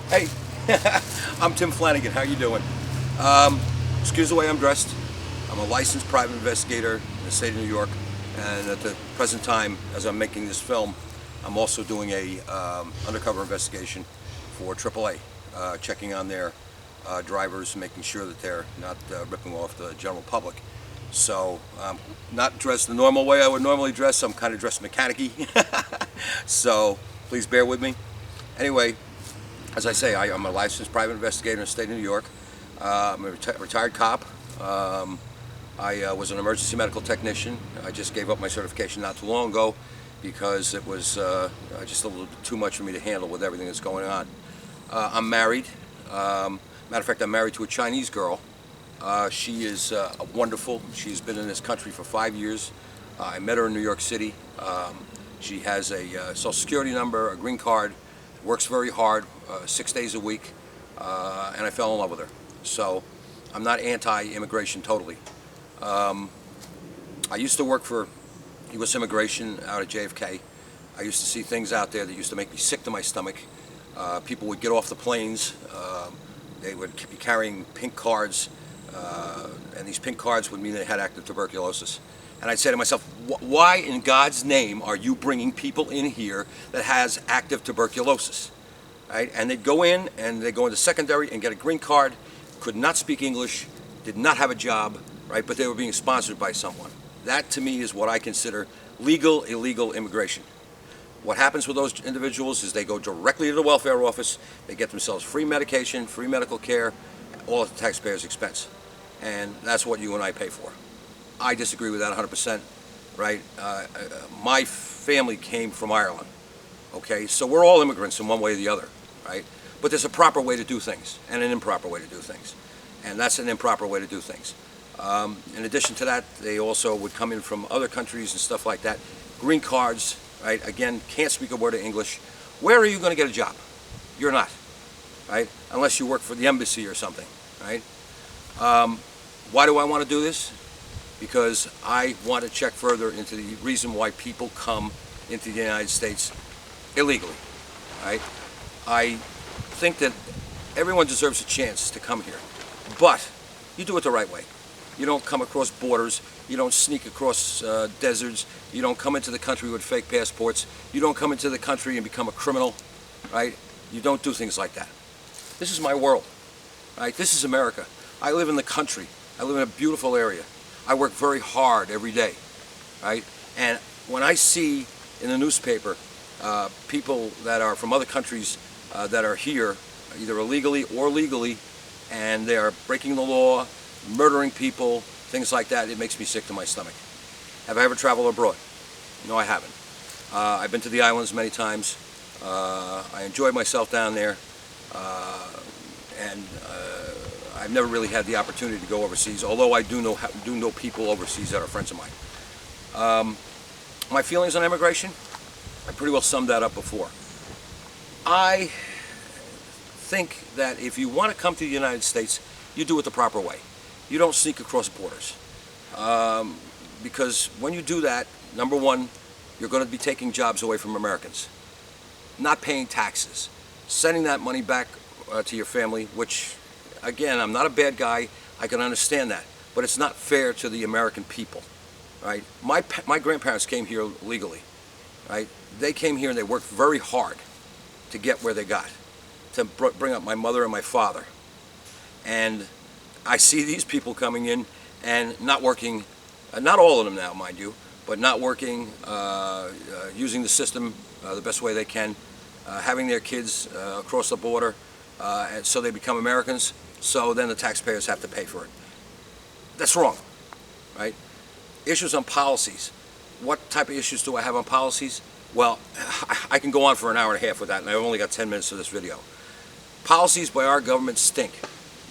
Hey, I'm Tim Flanagan. How you doing? Excuse the way I'm dressed. I'm a licensed private investigator in the state of New York, and at the present time, as I'm making this film, I'm also doing a undercover investigation for AAA, checking on their drivers, making sure that they're not ripping off the general public. So, not dressed the normal way I would normally dress. I'm kind of dressed mechanic-y. So, please bear with me. Anyway, as I say, I'm a licensed private investigator in the state of New York. I'm a retired cop. I was an emergency medical technician. I just gave up my certification not too long ago because it was just a little bit too much for me to handle with everything that's going on. I'm married. Matter of fact, I'm married to a Chinese girl. She is wonderful. She's been in this country for 5 years. I met her in New York City. She has a social security number, a green card, works very hard, 6 days a week, and I fell in love with her. So I'm not anti-immigration totally. I used to work for U.S. Immigration out at JFK. I used to see things out there that used to make me sick to my stomach. People would get off the planes. They would be carrying pink cards, and these pink cards would mean they had active tuberculosis. And I'd say to myself, why in God's name are you bringing people in here that has active tuberculosis? Right? And they'd go in, and they'd go into secondary and get a green card, could not speak English, did not have a job, right? But they were being sponsored by someone. That, to me, is what I consider legal, illegal immigration. What happens with those individuals is they go directly to the welfare office, they get themselves free medication, free medical care, all at the taxpayer's expense. And that's what you and I pay for. I disagree with that 100%, right? My family came from Ireland, okay? So we're all immigrants in one way or the other, right? But there's a proper way to do things and an improper way to do things. And that's an improper way to do things. In addition to that, they also would come in from other countries and stuff like that. Green cards, right? Again, can't speak a word of English. Where are you going to get a job? You're not, right? Unless you work for the embassy or something, right? Why do I want to do this? Because I want to check further into the reason why people come into the United States illegally, right? I think that everyone deserves a chance to come here, but you do it the right way. You don't come across borders, you don't sneak across deserts, you don't come into the country with fake passports, you don't come into the country and become a criminal, right? You don't do things like that. This is my world, right? This is America. I live in the country. I live in a beautiful area. I work very hard every day, right? And when I see in the newspaper people that are from other countries that are here, either illegally or legally, and they are breaking the law, murdering people, things like that, it makes me sick to my stomach. Have I ever traveled abroad? No, I haven't. I've been to the islands many times. I enjoyed myself down there, and I've never really had the opportunity to go overseas, although I do know people overseas that are friends of mine. My feelings on immigration, I pretty well summed that up before. I think that if you want to come to the United States, you do it the proper way. You don't sneak across borders. Because when you do that, number one, you're going to be taking jobs away from Americans, not paying taxes, sending that money back to your family, which, again, I'm not a bad guy, I can understand that, but it's not fair to the American people, right? My grandparents came here legally, right? They came here and they worked very hard to get where they got, to bring up my mother and my father. And I see these people coming in and not working, not all of them now, mind you, but not working, using the system the best way they can, having their kids across the border, and so they become Americans, so then the taxpayers have to pay for it. That's wrong, right? Issues on policies. What type of issues do I have on policies? Well, I can go on for an hour and a half with that, and I've only got 10 minutes for this video. Policies by our government stink,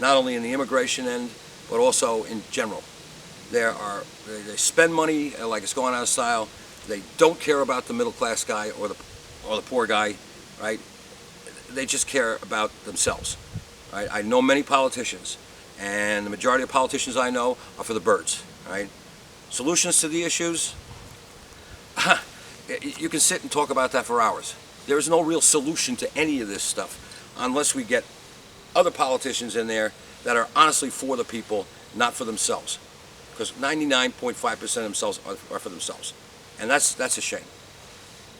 not only in the immigration end, but also in general. They spend money like it's going out of style. They don't care about the middle class guy or the poor guy, right? They just care about themselves. Right? I know many politicians, and the majority of politicians I know are for the birds. Right? Solutions to the issues, you can sit and talk about that for hours. There is no real solution to any of this stuff unless we get other politicians in there that are honestly for the people, not for themselves. Because 99.5% of themselves are for themselves. And that's a shame.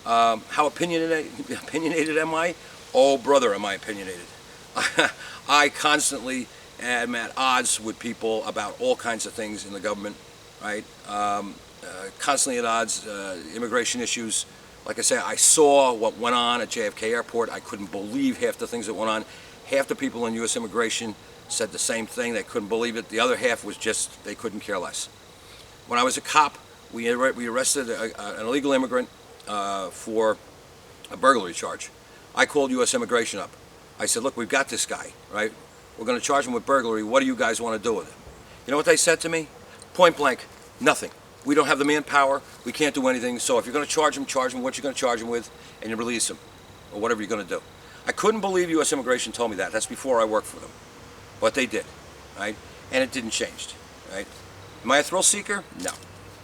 How opinionated am I? Oh, brother, am I opinionated. I constantly am at odds with people about all kinds of things in the government, right? Constantly at odds, immigration issues. Like I said, I saw what went on at JFK Airport. I couldn't believe half the things that went on. Half the people in U.S. immigration said the same thing. They couldn't believe it. The other half was just, they couldn't care less. When I was a cop, we arrested an illegal immigrant for a burglary charge. I called U.S. immigration up. I said, look, we've got this guy, right? We're going to charge him with burglary. What do you guys want to do with him? You know what they said to me? Point blank, nothing. We don't have the manpower. We can't do anything. So if you're going to charge him what you're going to charge him with, and you release him, or whatever you're going to do. I couldn't believe U.S. immigration told me that. That's before I worked for them. But they did, right? And it didn't change, right? Am I a thrill seeker? No,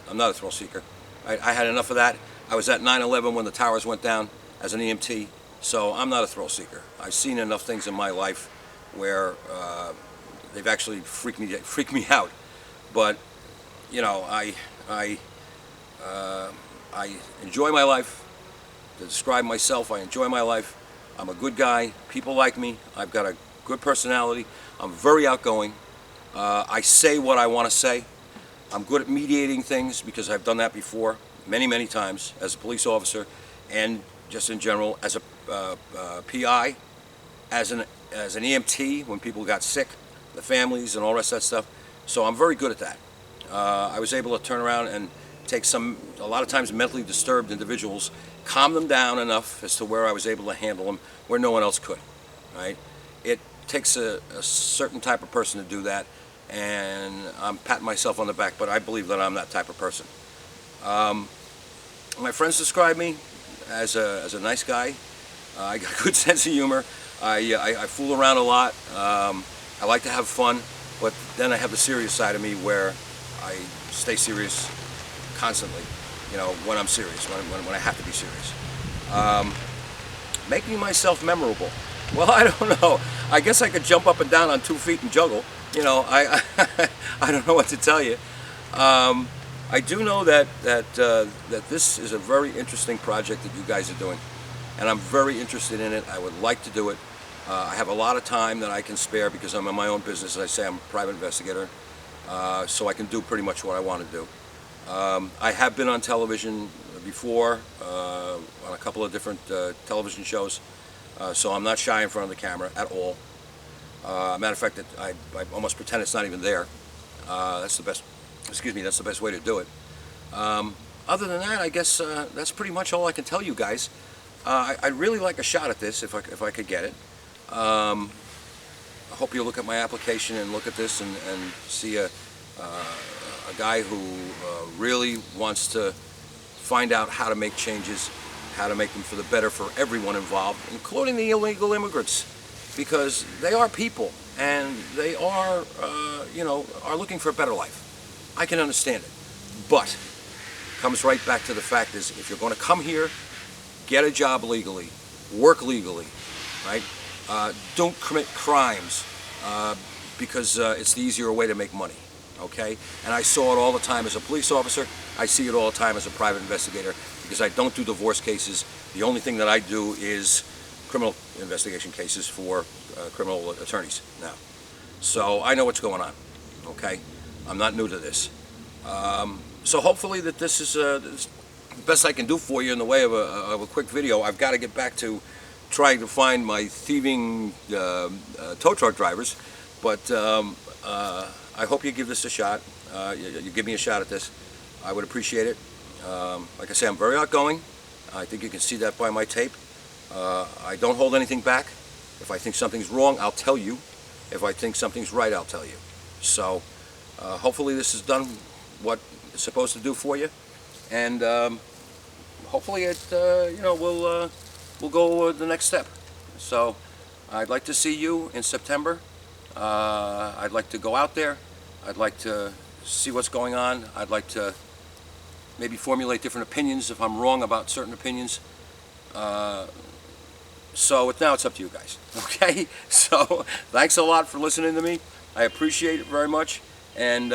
I'm not a thrill seeker. I had enough of that. I was at 9/11 when the towers went down as an EMT, so I'm not a thrill seeker. I've seen enough things in my life where they've actually freaked me out. But you know, I enjoy my life. To describe myself, I enjoy my life. I'm a good guy. People like me. I've got a good personality. I'm very outgoing. I say what I want to say. I'm good at mediating things because I've done that before many, many times as a police officer and just in general as a PI, as an EMT when people got sick, the families and all the rest of that stuff. So I'm very good at that. I was able to turn around and take a lot of times mentally disturbed individuals, calm them down enough as to where I was able to handle them where no one else could, right? It takes a certain type of person to do that, and I'm patting myself on the back, but I believe that I'm that type of person. My friends describe me as a nice guy. I got a good sense of humor. I fool around a lot. I like to have fun, but then I have the serious side of me where I stay serious constantly, you know, when I'm serious, when I have to be serious. Making myself memorable. Well, I don't know. I guess I could jump up and down on 2 feet and juggle. You know, I don't know what to tell you. I do know that this is a very interesting project that you guys are doing, and I'm very interested in it. I would like to do it. I have a lot of time that I can spare because I'm in my own business. As I say, I'm a private investigator, so I can do pretty much what I want to do. I have been on television before, on a couple of different television shows, so I'm not shy in front of the camera at all. Matter of fact, I almost pretend it's not even there. That's the best. Excuse me. That's the best way to do it. Other than that, I guess that's pretty much all I can tell you guys. I'd really like a shot at this if I could get it. I hope you'll look at my application and look at this and see a guy who really wants to find out how to make changes, how to make them for the better for everyone involved, including the illegal immigrants, because they are people and they are, you know, are looking for a better life. I can understand it, but it comes right back to the fact is if you're going to come here, get a job legally, work legally, right? Don't commit crimes because it's the easier way to make money, okay? And I saw it all the time as a police officer. I see it all the time as a private investigator because I don't do divorce cases. The only thing that I do is criminal investigation cases for criminal attorneys now. So I know what's going on, okay? I'm not new to this. So hopefully that this is the best I can do for you in the way of a quick video. I've got to get back to trying to find my thieving tow truck drivers, but I hope you give this a shot. You give me a shot at this. I would appreciate it. Like I say, I'm very outgoing. I think you can see that by my tape. I don't hold anything back. If I think something's wrong, I'll tell you. If I think something's right, I'll tell you. So hopefully this has done what it's supposed to do for you, and hopefully it you know, we'll go the next step. So I'd like to see you in September. I'd like to go out there. I'd like to see what's going on. I'd like to maybe formulate different opinions if I'm wrong about certain opinions. So now it's up to you guys. Okay? So thanks a lot for listening to me. I appreciate it very much. And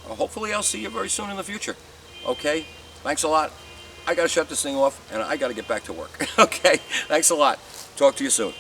hopefully I'll see you very soon in the future. Okay? Thanks a lot. I got to shut this thing off and I got to get back to work. Okay? Thanks a lot. Talk to you soon.